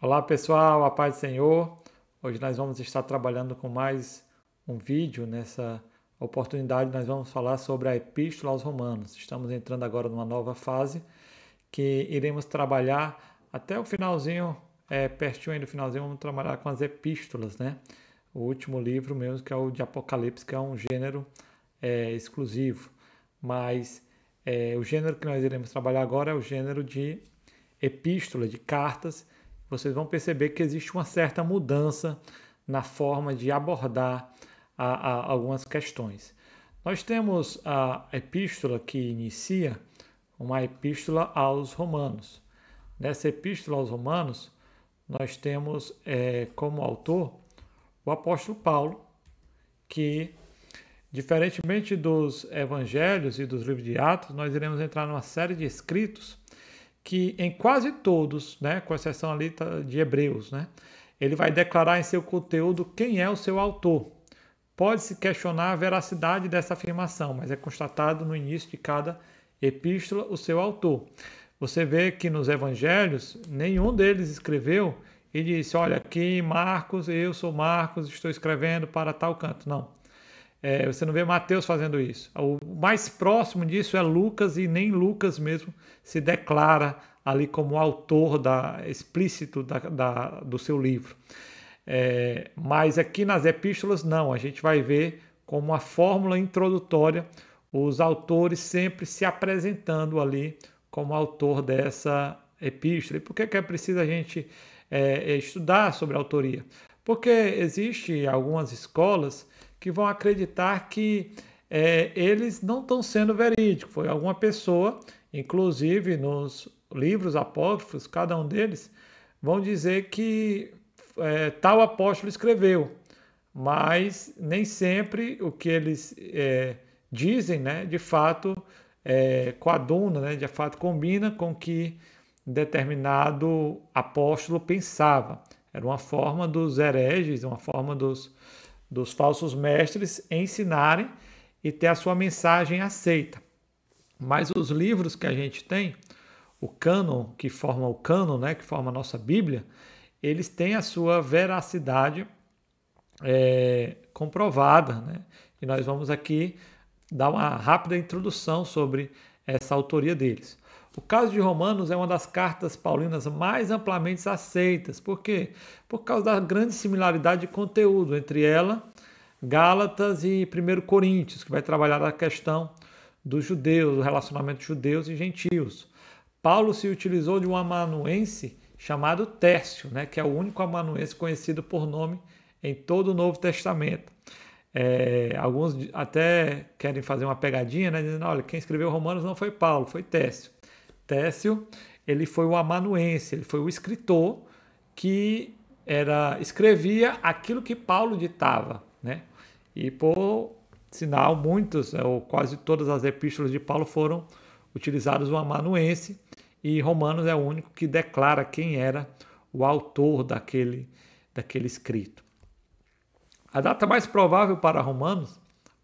Olá pessoal, a paz do Senhor. Hoje nós vamos estar trabalhando com mais um vídeo. Nessa oportunidade nós vamos falar sobre a Epístola aos Romanos. Estamos entrando agora numa nova fase que iremos trabalhar até o finalzinho, pertinho aí do finalzinho, vamos trabalhar com as epístolas, né? O último livro mesmo, que é o de Apocalipse, que é um gênero exclusivo. Mas o gênero que nós iremos trabalhar agora é o gênero de epístola, de cartas. Vocês vão perceber que existe uma certa mudança na forma de abordar algumas questões. Nós temos a epístola que inicia uma epístola aos Romanos. Nessa epístola aos Romanos, nós temos como autor o apóstolo Paulo, que, diferentemente dos evangelhos e dos livros de Atos, nós iremos entrar numa série de escritos que em quase todos, né, com exceção ali de Hebreus, né, ele vai declarar em seu conteúdo quem é o seu autor. Pode-se questionar a veracidade dessa afirmação, mas é constatado no início de cada epístola o seu autor. Você vê que nos evangelhos, nenhum deles escreveu e disse, olha, aqui Marcos, eu sou Marcos, estou escrevendo para tal canto. Não. Você não vê Mateus fazendo isso. O mais próximo disso é Lucas, e nem Lucas mesmo se declara ali como autor explícito do seu livro. Mas aqui nas epístolas não, a gente vai ver como uma fórmula introdutória os autores sempre se apresentando ali como autor dessa epístola. E por que é preciso a gente estudar sobre a autoria? Porque existe algumas escolas que vão acreditar que eles não estão sendo verídicos. Foi alguma pessoa, inclusive nos livros apócrifos, cada um deles, vão dizer que tal apóstolo escreveu, mas nem sempre o que eles dizem, né, de fato coaduna, né, de fato combina com o que determinado apóstolo pensava. Era uma forma dos hereges, uma forma dos falsos mestres ensinarem e ter a sua mensagem aceita. Mas os livros que a gente tem, o cânon, que forma o cânon, né, que forma a nossa Bíblia, eles têm a sua veracidade comprovada, né? E nós vamos aqui dar uma rápida introdução sobre essa autoria deles. O caso de Romanos é uma das cartas paulinas mais amplamente aceitas. Por quê? Por causa da grande similaridade de conteúdo entre ela, Gálatas e 1 Coríntios, que vai trabalhar a questão dos judeus, o relacionamento de judeus e gentios. Paulo se utilizou de um amanuense chamado Tércio, né, que é o único amanuense conhecido por nome em todo o Novo Testamento. Alguns até querem fazer uma pegadinha, né, dizendo, olha, quem escreveu Romanos não foi Paulo, foi Tércio. Tércio, ele foi o amanuense, ele foi o escritor que escrevia aquilo que Paulo ditava, né? E por sinal, muitos, ou quase todas as epístolas de Paulo foram utilizados o amanuense, e Romanos é o único que declara quem era o autor daquele escrito. A data mais provável para Romanos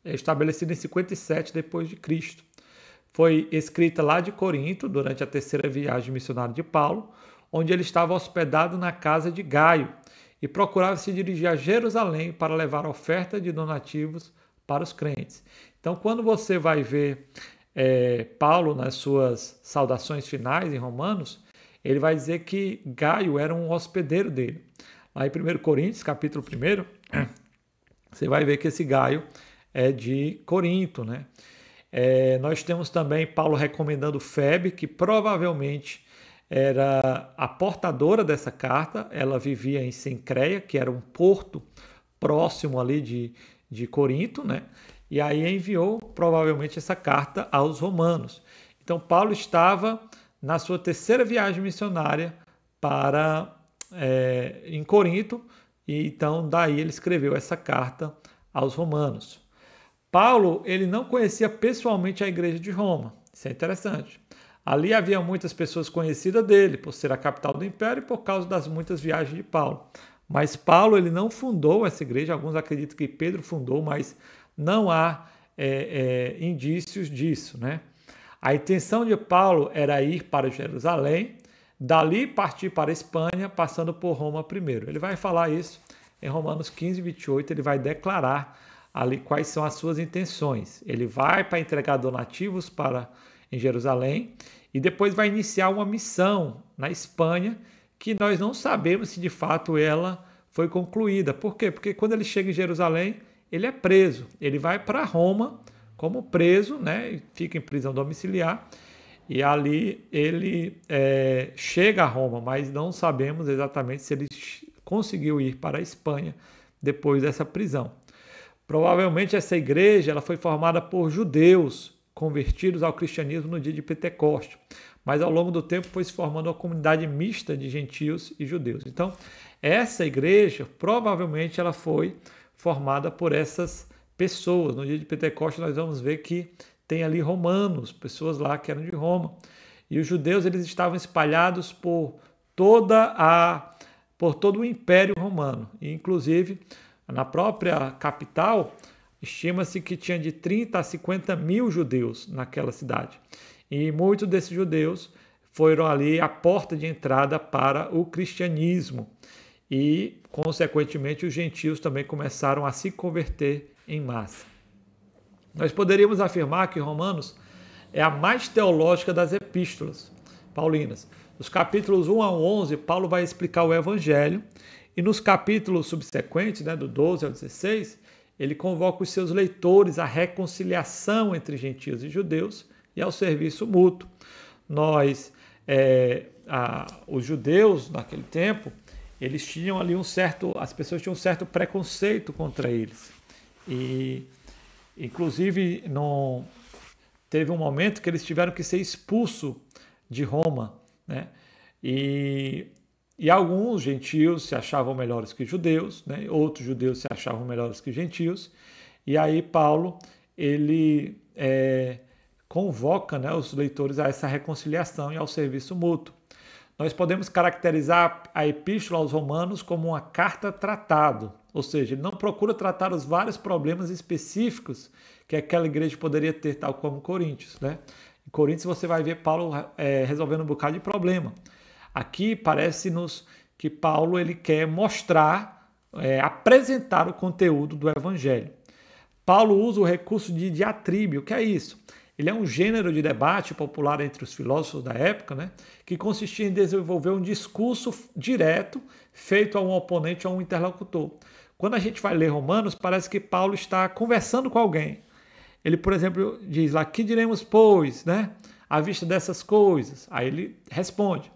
é estabelecida em 57 depois de Cristo. Foi escrita lá de Corinto, durante a terceira viagem missionária de Paulo, onde ele estava hospedado na casa de Gaio e procurava se dirigir a Jerusalém para levar oferta de donativos para os crentes. Então, quando você vai ver Paulo nas suas saudações finais em Romanos, ele vai dizer que Gaio era um hospedeiro dele. Lá em 1 Coríntios, capítulo 1, você vai ver que esse Gaio é de Corinto, né? Nós temos também Paulo recomendando Febe, que provavelmente era a portadora dessa carta. Ela vivia em Cencreia, que era um porto próximo ali de Corinto, né? E aí enviou provavelmente essa carta aos romanos. Então Paulo estava na sua terceira viagem missionária em Corinto, e então daí ele escreveu essa carta aos romanos. Paulo, ele não conhecia pessoalmente a igreja de Roma. Isso é interessante. Ali havia muitas pessoas conhecidas dele, por ser a capital do império e por causa das muitas viagens de Paulo. Mas Paulo, ele não fundou essa igreja. Alguns acreditam que Pedro fundou, mas não há indícios disso, né? A intenção de Paulo era ir para Jerusalém, dali partir para a Espanha, passando por Roma primeiro. Ele vai falar isso em Romanos 15, 28, ele vai declarar ali quais são as suas intenções. Ele vai para entregar donativos em Jerusalém e depois vai iniciar uma missão na Espanha que nós não sabemos se de fato ela foi concluída. Por quê? Porque quando ele chega em Jerusalém, ele é preso. Ele vai para Roma como preso, né? E fica em prisão domiciliar. E ali ele chega a Roma, mas não sabemos exatamente se ele conseguiu ir para a Espanha depois dessa prisão. Provavelmente essa igreja ela foi formada por judeus convertidos ao cristianismo no dia de Pentecostes, mas ao longo do tempo foi se formando uma comunidade mista de gentios e judeus. Então, essa igreja provavelmente ela foi formada por essas pessoas. No dia de Pentecostes nós vamos ver que tem ali romanos, pessoas lá que eram de Roma. E os judeus eles estavam espalhados por todo o Império Romano. E, inclusive, na própria capital, estima-se que tinha de 30 a 50 mil judeus naquela cidade. E muitos desses judeus foram ali a porta de entrada para o cristianismo. E, consequentemente, os gentios também começaram a se converter em massa. Nós poderíamos afirmar que Romanos é a mais teológica das epístolas paulinas. Nos capítulos 1 a 11, Paulo vai explicar o Evangelho, e nos capítulos subsequentes, do 12 ao 16, ele convoca os seus leitores à reconciliação entre gentios e judeus e ao serviço mútuo. Os judeus, naquele tempo, eles tinham ali as pessoas tinham um certo preconceito contra eles. E inclusive, teve um momento que eles tiveram que ser expulsos de Roma, né? E alguns gentios se achavam melhores que judeus, né? Outros judeus se achavam melhores que gentios. E aí Paulo, ele convoca, né, os leitores a essa reconciliação e ao serviço mútuo. Nós podemos caracterizar a Epístola aos Romanos como uma carta-tratado, ou seja, ele não procura tratar os vários problemas específicos que aquela igreja poderia ter, tal como Coríntios, né? Em Coríntios você vai ver Paulo resolvendo um bocado de problema. Aqui parece-nos que Paulo ele quer mostrar, apresentar o conteúdo do Evangelho. Paulo usa o recurso de diatribe. O que é isso? Ele é um gênero de debate popular entre os filósofos da época, né, que consistia em desenvolver um discurso direto feito a um oponente ou a um interlocutor. Quando a gente vai ler Romanos, parece que Paulo está conversando com alguém. Ele, por exemplo, diz lá, que diremos, pois, né, à vista dessas coisas? Aí ele responde.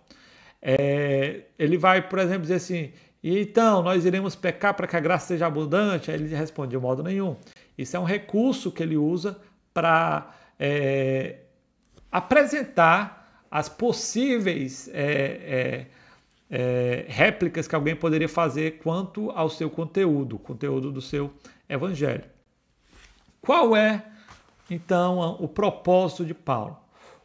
Ele vai, por exemplo, dizer assim, e então nós iremos pecar para que a graça seja abundante? Aí ele responde, de modo nenhum. Isso é um recurso que ele usa para apresentar as possíveis réplicas que alguém poderia fazer quanto ao seu conteúdo, o conteúdo do seu evangelho. Qual é, então, o propósito de Paulo?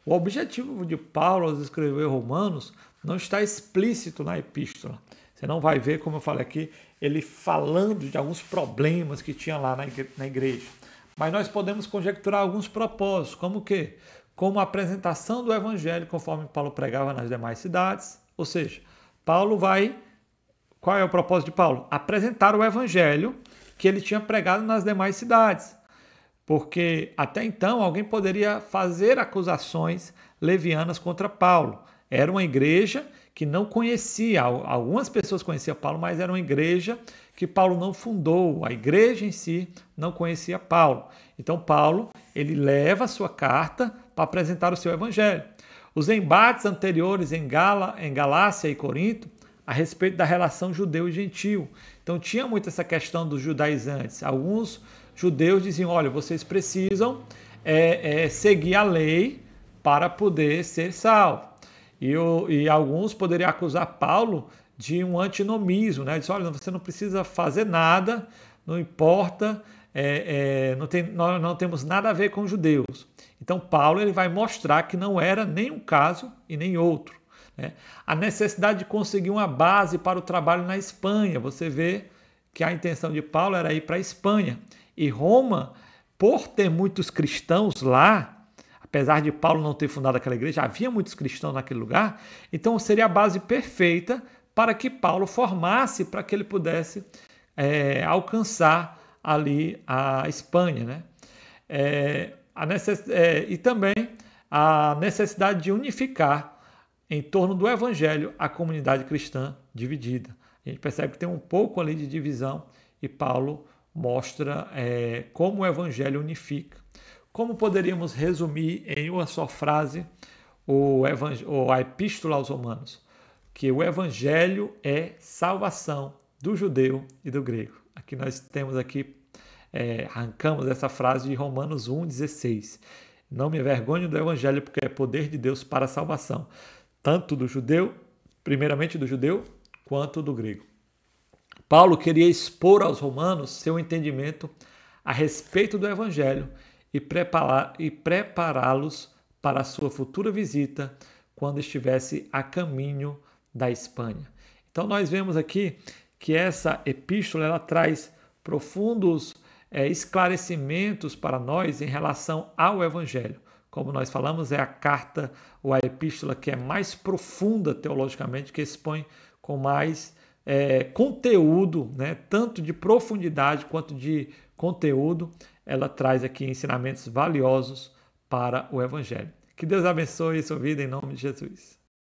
O objetivo de Paulo ao escrever Romanos não está explícito na epístola. Você não vai ver, como eu falei aqui, ele falando de alguns problemas que tinha lá na igreja. Mas nós podemos conjecturar alguns propósitos, como o quê? Como a apresentação do evangelho, conforme Paulo pregava nas demais cidades. Ou seja, qual é o propósito de Paulo? Apresentar o evangelho que ele tinha pregado nas demais cidades. Porque até então alguém poderia fazer acusações levianas contra Paulo. Era uma igreja que não conhecia, algumas pessoas conheciam Paulo, mas era uma igreja que Paulo não fundou, a igreja em si não conhecia Paulo. Então Paulo, ele leva a sua carta para apresentar o seu evangelho. Os embates anteriores em Galácia e Corinto, a respeito da relação judeu e gentil. Então tinha muito essa questão dos judaizantes. Alguns judeus diziam, olha, vocês precisam seguir a lei para poder ser salvo. E alguns poderiam acusar Paulo de um antinomismo, né? Diz, olha, você não precisa fazer nada, não importa, nós não temos nada a ver com judeus. Então Paulo ele vai mostrar que não era nem um caso e nem outro, né? A necessidade de conseguir uma base para o trabalho na Espanha. Você vê que a intenção de Paulo era ir para a Espanha. E Roma, por ter muitos cristãos lá, apesar de Paulo não ter fundado aquela igreja, havia muitos cristãos naquele lugar, então seria a base perfeita para que Paulo formasse para que ele pudesse alcançar ali a Espanha, né? E também a necessidade de unificar em torno do evangelho a comunidade cristã dividida. A gente percebe que tem um pouco ali de divisão e Paulo mostra como o evangelho unifica. Como poderíamos resumir em uma só frase a epístola aos Romanos? Que o evangelho é salvação do judeu e do grego. Aqui nós temos arrancamos essa frase de Romanos 1,16. Não me envergonho do evangelho, porque é poder de Deus para a salvação, tanto do judeu, primeiramente do judeu, quanto do grego. Paulo queria expor aos romanos seu entendimento a respeito do evangelho e prepará-los para a sua futura visita quando estivesse a caminho da Espanha. Então nós vemos aqui que essa epístola ela traz profundos esclarecimentos para nós em relação ao evangelho. Como nós falamos, é a carta ou a epístola que é mais profunda teologicamente, que expõe com mais conteúdo, né? Tanto de profundidade quanto de conteúdo. Ela traz aqui ensinamentos valiosos para o evangelho. Que Deus abençoe a sua vida em nome de Jesus.